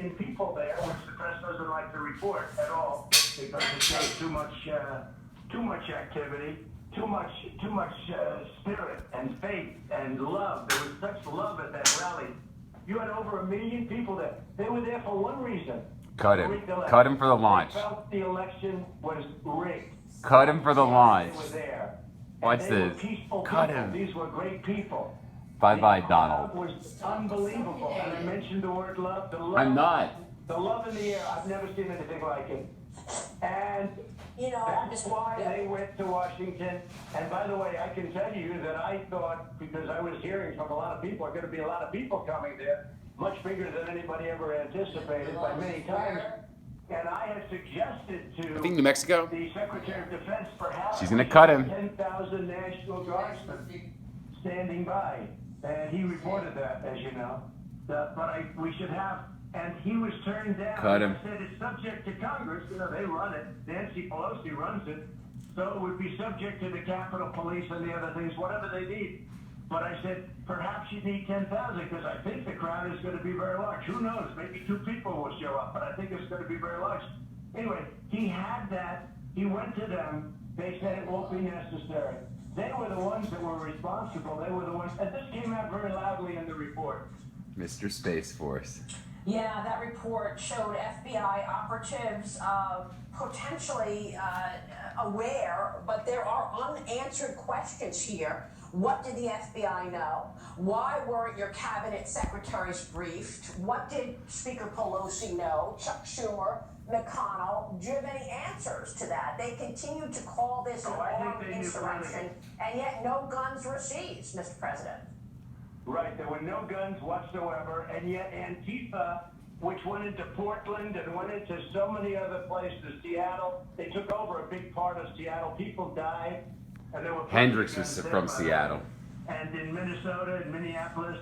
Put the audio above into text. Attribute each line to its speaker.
Speaker 1: million people there, which the press doesn't like to report at all because it shows too much activity, too much spirit and faith and love. There was such love at that rally. You had over 1 million people there. They were there for one reason.
Speaker 2: Cut him. Cut him for the launch.
Speaker 1: They felt the election was rigged.
Speaker 2: Cut him for the launch.
Speaker 1: They were there.
Speaker 2: Watch
Speaker 1: They were
Speaker 2: this.
Speaker 1: peaceful
Speaker 2: Cut
Speaker 1: people.
Speaker 2: him.
Speaker 1: These were great people.
Speaker 2: Bye-bye,
Speaker 1: The
Speaker 2: Donald.
Speaker 1: crowd was unbelievable. And I mentioned the word love. The love.
Speaker 2: I'm not.
Speaker 1: The love in the air. I've never seen anything like it. And that's why they went to Washington. And by the way, I can tell you that I thought, because I was hearing from a lot of people, there are going to be a lot of people coming there, much bigger than anybody ever anticipated by many times. And I had suggested to
Speaker 2: I think New Mexico.
Speaker 1: the Secretary of Defense perhaps
Speaker 2: She's gonna cut him.
Speaker 1: 10,000 National Guardsmen standing by. And he reported that, as you know. We should have, and he was turned down.
Speaker 2: Cut him.
Speaker 1: I said it's subject to Congress. They run it. Nancy Pelosi runs it. So it would be subject to the Capitol Police and the other things, whatever they need. But I said, perhaps you need 10,000 because I think the crowd is going to be very large. Who knows? Maybe 2 people will show up, but I think it's going to be very large. Anyway, he had that. He went to them. They said it won't be necessary. They were the ones that were responsible. They were the ones, and this came out very loudly in the report.
Speaker 2: Mr. Space Force.
Speaker 3: Yeah, that report showed FBI operatives potentially aware, but there are unanswered questions here. What did the FBI know? Why weren't your cabinet secretaries briefed? What did Speaker Pelosi know? Chuck Schumer, McConnell? Do you have any answers to that? They continue to call this an armed insurrection, and yet no guns were seized, Mr. President.
Speaker 1: Right, there were no guns whatsoever, and yet Antifa, which went into Portland and went into so many other places, Seattle, they took over a big part of Seattle. People died, and there were
Speaker 2: Hendricks was from Seattle.
Speaker 1: And in Minnesota and Minneapolis,